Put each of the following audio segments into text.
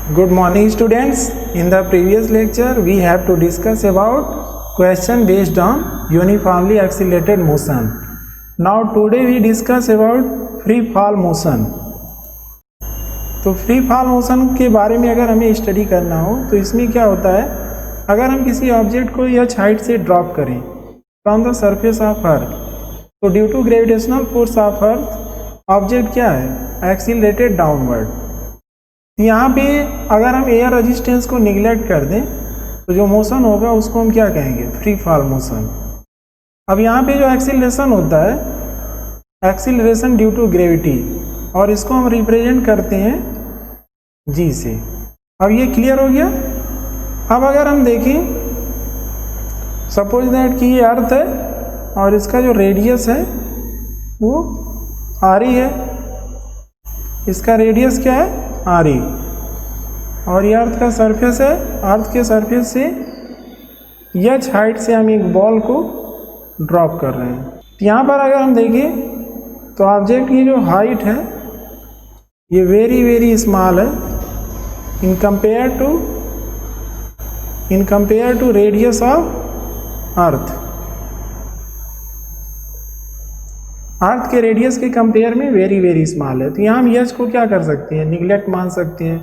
Good morning students. In the previous lecture we have to discuss about question based on uniformly accelerated motion. Now today we discuss about free fall motion. तो free fall motion के बारे में अगर हमें study करना हो तो इसमें क्या होता है, अगर हम किसी ऑब्जेक्ट को एच हाइट से ड्रॉप करें from the surface of earth, तो due to gravitational force of earth object क्या है, एक्सीलरेटेड डाउनवर्ड। यहाँ पे अगर हम एयर रेजिस्टेंस को निगलेक्ट कर दें तो जो मोशन होगा उसको हम क्या कहेंगे, फ्री फॉल मोशन। अब यहाँ पे जो एक्सीलरेशन होता है, एक्सीलरेशन ड्यू टू ग्रेविटी, और इसको हम रिप्रेजेंट करते हैं जी से। अब ये क्लियर हो गया। अब अगर हम देखें, सपोज दैट कि ये अर्थ है और इसका जो रेडियस है वो आर ई है, इसका रेडियस क्या है, आर ई, और ये अर्थ का सरफेस है। अर्थ के सरफेस से एच हाइट से हम एक बॉल को ड्रॉप कर रहे हैं। तो यहाँ पर अगर हम देखें तो ऑब्जेक्ट की जो हाइट है ये वेरी स्मॉल है in compare to radius of earth. Earth के रेडियस के कंपेयर में वेरी स्मॉल है। तो यहाँ हम एच को क्या कर सकते हैं, निगलेक्ट मान सकते हैं।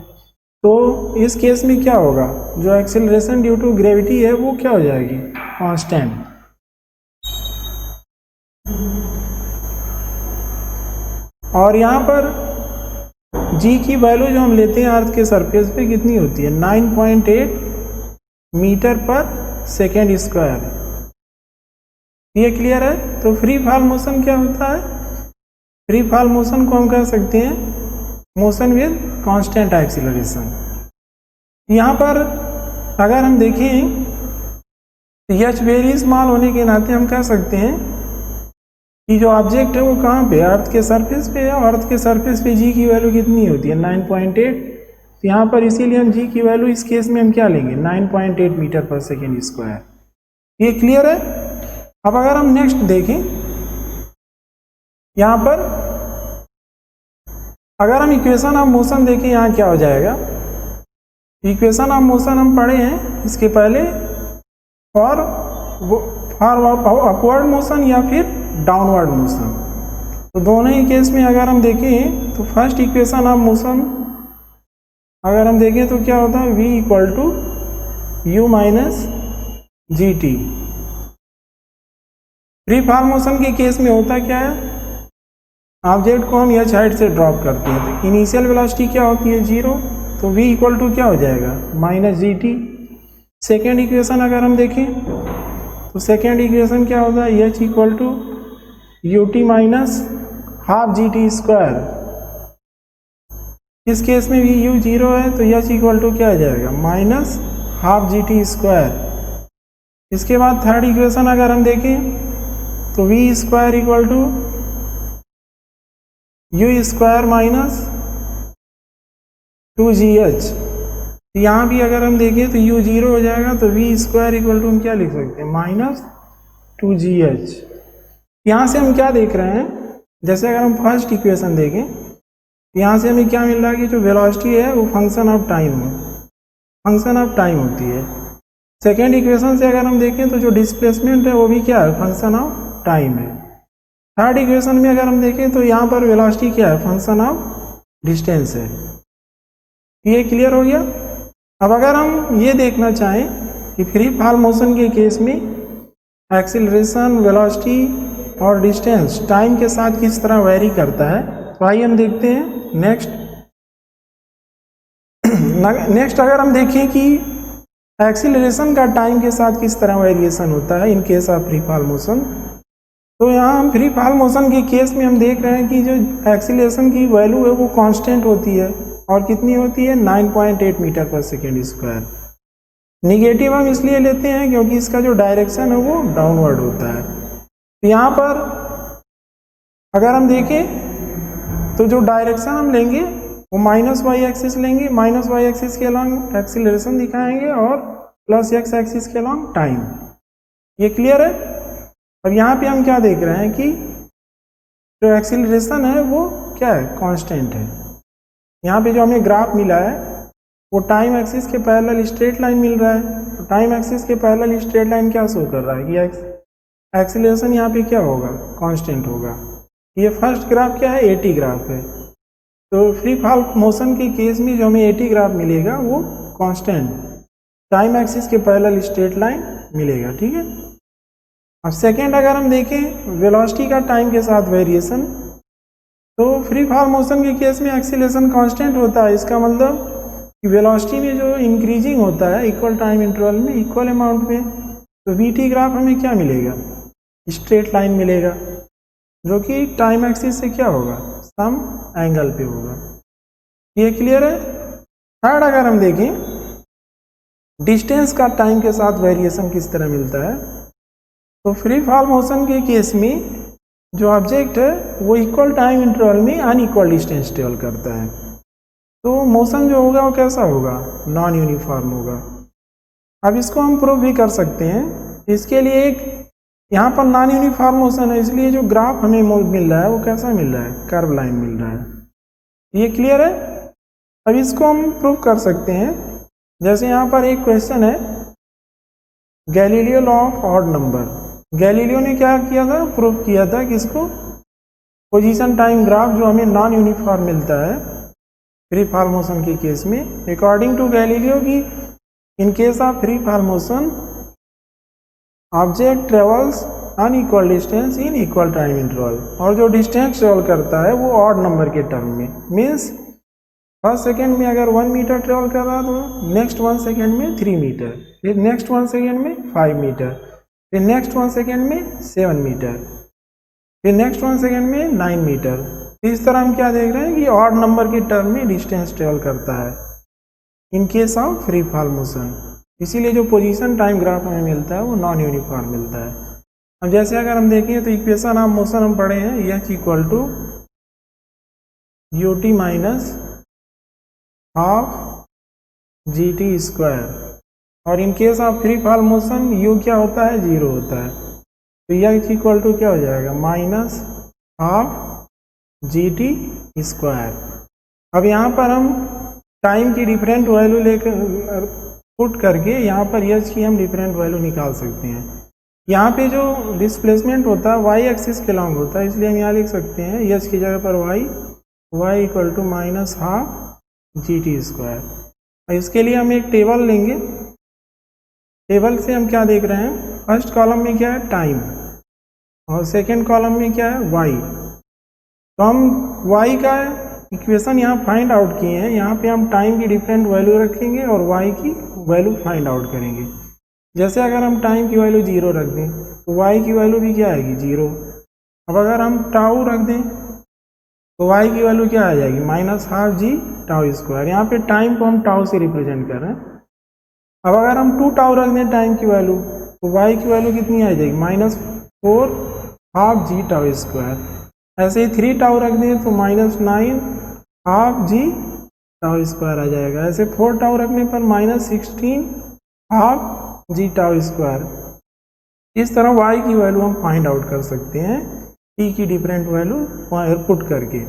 तो इस केस में क्या होगा, जो एक्सेलरेशन ड्यू टू ग्रेविटी है वो क्या हो जाएगी, कांस्टेंट। और यहाँ पर जी की वैल्यू जो हम लेते हैं अर्थ के सरफेस पे कितनी होती है, 9.8 मीटर पर सेकेंड स्क्वायर। ये क्लियर है। तो फ्री फॉल मोशन क्या होता है, फ्री फॉल मोशन को हम कह सकते हैं मोशन विद कांस्टेंट एक्सीलरेशन। यहाँ पर अगर हम देखें एच वेरी स्मॉल होने के नाते हम कह सकते हैं कि जो ऑब्जेक्ट है वो कहाँ पे, अर्थ के सरफेस पे है। और अर्थ के सरफेस पे जी की वैल्यू कितनी होती है, 9.8। तो यहाँ पर इसीलिए हम जी की वैल्यू इस केस में हम क्या लेंगे, 9.8 मीटर पर सेकेंड स्क्वायर। ये क्लियर है। अब अगर हम नेक्स्ट देखें, यहाँ पर अगर हम इक्वेशन ऑफ मोशन देखें, यहाँ क्या हो जाएगा, इक्वेशन ऑफ मोशन हम पढ़े हैं इसके पहले, फॉर अपवर्ड मोशन या फिर डाउनवर्ड मोशन। तो दोनों ही केस में अगर हम देखें तो फर्स्ट इक्वेशन ऑफ मोशन अगर हम देखें तो क्या होता है, v equal to u minus g t. Free fall motion के केस में होता क्या है, ऑब्जेक्ट को हम एच हाइट से ड्रॉप करते हैं तो इनिशियल वेलोसिटी क्या होती है, 0। तो v इक्वल टू क्या हो जाएगा, minus g t. Second equation अगर हम देखें तो सेकेंड इक्वेशन क्या होता है, h equal to U T minus half G T square. इस केस में भी u 0 है तो एच इक्वल टू क्या आ जाएगा, minus half G T square. इसके बाद थर्ड इक्वेशन अगर हम देखें तो v square equal to u square minus 2gh। यहाँ भी अगर हम देखें तो u 0 हो जाएगा तो v स्क्वायर इक्वल टू हम क्या लिख सकते हैं, माइनस 2gh। यहाँ से हम क्या देख रहे हैं, जैसे अगर हम फर्स्ट इक्वेशन देखें, यहाँ से हमें क्या मिल रहा है कि जो वेलोसिटी है वो फंक्शन ऑफ टाइम होती है। सेकेंड इक्वेशन से अगर हम देखें तो जो डिस्प्लेसमेंट है वो भी क्या है, फंक्शन ऑफ टाइम है। थर्ड इक्वेशन में अगर हम देखें तो यहाँ पर वेलोसिटी क्या है, फंक्शन ऑफ डिस्टेंस है। ये क्लियर हो गया। अब अगर हम ये देखना चाहें कि फ्री फॉल मोशन के केस में एक्सीलरेशन, वेलोसिटी और डिस्टेंस टाइम के साथ किस तरह वेरी करता है, तो आइए हम देखते हैं नेक्स्ट अगर हम देखें कि एक्सीलरेशन का टाइम के साथ किस तरह वेरिएशन होता है इन case of free fall motion, तो यहाँ हम फ्री फॉल मोशन के केस में हम देख रहे हैं कि जो एक्सीलरेशन की वैल्यू है वो कांस्टेंट होती है। और कितनी होती है, 9.8 मीटर पर सेकेंड स्क्वायर। निगेटिव हम इसलिए लेते हैं क्योंकि इसका जो डायरेक्शन है वो डाउनवर्ड होता है। तो यहाँ पर अगर हम देखें तो जो डायरेक्शन हम लेंगे वो माइनस वाई एक्सिस लेंगे, माइनस वाई एक्सिस के अलॉन्ग एक्सीलरेशन दिखाएंगे और प्लस एक्स एक्सिस के अलॉन्ग टाइम। ये क्लियर है। अब यहाँ पे हम क्या देख रहे हैं कि जो एक्सीलरेशन है वो क्या है, कांस्टेंट है। यहाँ पे जो हमें ग्राफ मिला है वो टाइम एक्सिस के पैरेलल स्ट्रेट लाइन मिल रहा है। तो टाइम एक्सिस के पैरेलल स्ट्रेट लाइन क्या शो कर रहा है कि एक्सीलरेशन यहाँ पे क्या होगा, कांस्टेंट होगा। ये फर्स्ट ग्राफ क्या है, एटी ग्राफ है। तो फ्री फॉल मोशन के केस में जो हमें एटी ग्राफ मिलेगा वो कांस्टेंट टाइम एक्सिस के पैरेलल स्ट्रेट लाइन मिलेगा, ठीक है। अब सेकेंड अगर हम देखें वेलोसिटी का टाइम के साथ वेरिएशन, तो फ्री फॉल मोशन के केस में एक्सीलरेशन कांस्टेंट होता है। इसका मतलब कि वेलोसिटी में जो इंक्रीजिंग होता है इक्वल टाइम इंटरवल में इक्वल अमाउंट में, तो वीटी ग्राफ हमें क्या मिलेगा, स्ट्रेट लाइन मिलेगा जो कि टाइम एक्सिस से क्या होगा, सम एंगल पे होगा। ये क्लियर है। थर्ड अगर हम देखें डिस्टेंस का टाइम के साथ वेरिएशन किस तरह मिलता है, तो फ्री फॉल मोशन के केस में जो ऑब्जेक्ट है वो इक्वल टाइम इंटरवल में अनइक्वल डिस्टेंस ट्रेवल करता है। तो मोशन जो होगा वो कैसा होगा, नॉन यूनिफॉर्म होगा। अब इसको हम प्रूव भी कर सकते हैं। इसके लिए एक यहाँ पर नॉन यूनिफॉर्म मोशन है, इसलिए जो ग्राफ हमें मिल रहा है वो कैसा मिल रहा है, कर्व लाइन मिल रहा है। ये क्लियर है। अब इसको हम प्रूव कर सकते हैं। जैसे यहाँ पर एक क्वेश्चन है, Galileo law of odd number. Galileo ने क्या किया था, प्रूव किया था कि इसको पोजीशन टाइम ग्राफ जो हमें नॉन यूनिफॉर्म मिलता है फ्री फॉल मोशन के केस में, अकॉर्डिंग टू गैलीलियो की इन case of free fall motion object travels unequal distance in equal time interval, और जो डिस्टेंस ट्रेवल करता है वो ऑड नंबर के टर्म में, मीन्स फर्स्ट सेकेंड में अगर 1 मीटर ट्रेवल कर रहा है तो नेक्स्ट 1 सेकेंड में 3 मीटर, फिर नेक्स्ट 1 सेकेंड में 5 मीटर, फिर नेक्स्ट 1 सेकेंड में 7 मीटर, फिर नेक्स्ट 1 सेकेंड में 9 मीटर। इस तरह हम क्या देख रहे हैं कि ऑड नंबर के टर्म में डिस्टेंस ट्रेवल करता है इन case of free fall motion. इसीलिए जो पोजीशन टाइम ग्राफ हमें मिलता है वो नॉन यूनिफॉर्म मिलता है। अब जैसे अगर हम देखें तो इक्वेशन ऑफ मोशन हम पढ़े हैं, H equal to U T minus half G T square, और in case of free fall motion U क्या होता है, 0 होता है। तो एच इक्वल टू क्या हो जाएगा, minus half G T square. अब यहाँ पर हम टाइम की डिफरेंट वैल्यू लेकर पुट करके यहाँ पर एच की हम डिफरेंट वैल्यू निकाल सकते हैं। यहाँ पे जो डिस्प्लेसमेंट होता है वाई एक्सिस के लॉन्ग होता है, इसलिए हम यहाँ लिख सकते हैं एच की जगह पर y equal to minus half G T square. इसके लिए हम एक टेबल लेंगे। टेबल से हम क्या देख रहे हैं, फर्स्ट कॉलम में क्या है, टाइम, और सेकेंड कॉलम में क्या है, वाई। तो हम वाई का इक्वेशन यहाँ फाइंड आउट किए हैं। यहाँ पे हम टाइम की डिफरेंट वैल्यू रखेंगे और वाई की वैल्यू फाइंड आउट करेंगे। जैसे अगर हम टाइम की वैल्यू 0 रख दें तो वाई की वैल्यू भी क्या आएगी, 0। अब अगर हम टाउ रख दें तो वाई की वैल्यू क्या आ जाएगी, माइनस हाफ जी टाउ स्क्वायर। यहाँ पे टाइम को हम टाउ से रिप्रेजेंट कर रहे हैं। अब अगर हम 2 टाउ रख दें टाइम की वैल्यू तो वाई की वैल्यू कितनी आ जाएगी, माइनस 4 हाफ जी टाउ स्क्वायर। ऐसे ही 3 टाउ रख दें तो माइनस 9 हाफ जी टाउ स्क्वायर आ जाएगा। ऐसे 4 टाउ रखने पर माइनस 16 हाफ जी टाउ स्क्वायर। इस तरह y की वैल्यू हम फाइंड आउट कर सकते हैं t की डिफरेंट वैल्यू पुट करके।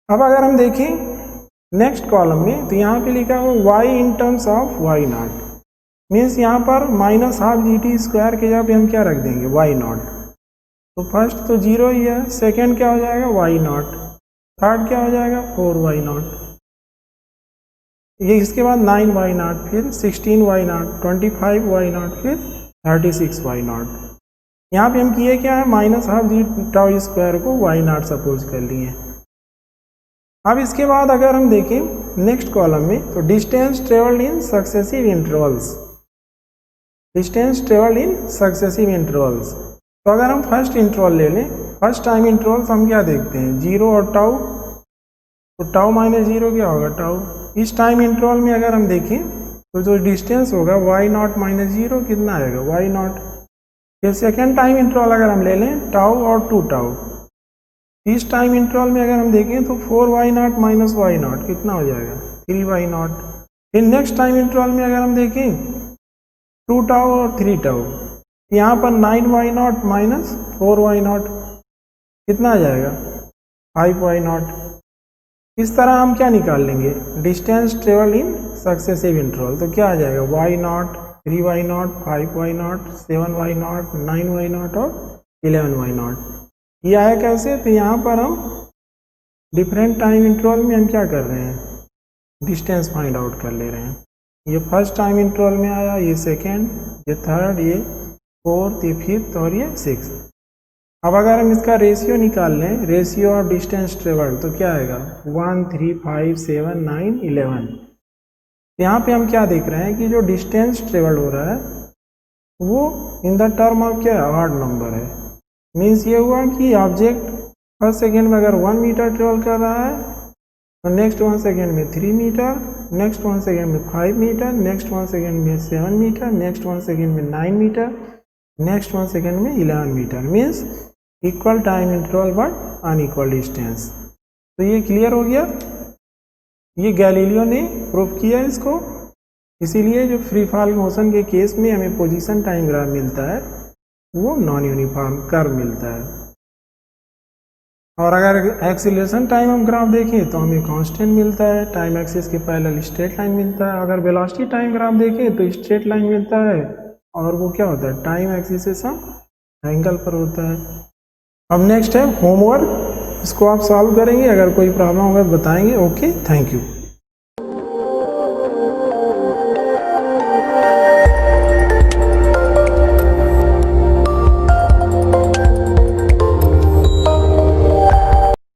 अब अगर हम देखें नेक्स्ट कॉलम में तो यहाँ पे लिखा हुआ y in terms of y not, means यहाँ पर minus half G T square के जगह पे हम क्या रख देंगे, y नॉट। तो फर्स्ट तो 0 ही है, सेकेंड क्या हो जाएगा, y नॉट, थर्ड क्या हो जाएगा, 4y नॉट, ये इसके बाद 9y नॉट, फिर 16y नॉट, 25y नॉट, फिर 36y नॉट। यहाँ पे हम किए क्या है, माइनस हाफ जी टाउ स्क्वायर को y नॉट सपोज कर लिए। अब इसके बाद अगर हम देखें नेक्स्ट कॉलम में तो distance travelled in successive intervals, distance travelled in successive intervals. तो अगर हम फर्स्ट इंटरवल ले लें, फर्स्ट टाइम इंटरवल्स हम क्या देखते हैं, 0 और टाउ, तो टाउ माइनस 0 क्या होगा, टाउ। इस टाइम इंटरवल में अगर हम देखें तो जो डिस्टेंस होगा y नॉट माइनस 0 कितना आएगा, y नॉट। फिर सेकेंड टाइम इंटरवल अगर हम ले लें टाउ और 2 टाउ, इस टाइम इंटरवल में अगर हम देखें तो 4y not minus y not कितना हो जाएगा, 3y नॉट। फिर नेक्स्ट टाइम इंटरवल में अगर हम देखें 2 टाउ और 3 टाउ, यहाँ पर 9y not minus 4y not कितना आ जाएगा, 5y नॉट। इस तरह हम क्या निकाल लेंगे, distance travel in successive interval, तो क्या आ जाएगा y0, 3y0, 5y0, 7y0, 9y0 और 11y0। ये आया कैसे? तो यहाँ पर हम डिफरेंट टाइम इंटरवल में हम क्या कर रहे हैं, डिस्टेंस फाइंड आउट कर ले रहे हैं। ये फर्स्ट टाइम इंटरवल में आया, ये सेकेंड, ये थर्ड, ये फोर्थ, ये फिफ्थ और ये सिक्स। अब अगर हम इसका रेशियो निकाल लें, रेशियो ऑफ डिस्टेंस ट्रेवल्ड, तो क्या आएगा 1, 3, 5, 7, 9, 11। यहाँ पे हम क्या देख रहे हैं कि जो डिस्टेंस ट्रेवल्ड हो रहा है वो इन द टर्म ऑफ क्या है, ऑड नंबर है। मीन्स ये हुआ कि ऑब्जेक्ट फर्स्ट सेकेंड में अगर 1 मीटर ट्रेवल कर रहा है तो नेक्स्ट 1 सेकेंड में 3 मीटर, नेक्स्ट 1 सेकेंड में 5 मीटर, नेक्स्ट 1 सेकेंड में 7 मीटर, नेक्स्ट 1 सेकेंड में 9 मीटर, नेक्स्ट 1 सेकेंड में 11 metre. Means equal time interval but unequal distance. तो ये क्लियर हो गया, ये गैलीलियो ने प्रूव किया इसको। इसीलिए जो फ्री फॉल मोशन के केस में हमें पोजीशन टाइम ग्राफ मिलता है वो नॉन यूनिफॉर्म कर्व मिलता है। और अगर एक्सीलरेशन टाइम हम ग्राफ देखें तो हमें कांस्टेंट मिलता है, टाइम एक्सिस के पैरेलल स्ट्रेट लाइन मिलता है। अगर वेलोसिटी टाइम ग्राफ देखें तो स्ट्रेट लाइन मिलता है और वो क्या होता है, टाइम एक्सिस से सब एंगल पर होता है। अब नेक्स्ट है होमवर्क, इसको आप सॉल्व करेंगे, अगर कोई प्रॉब्लम होगा बताएंगे। Okay, thank you.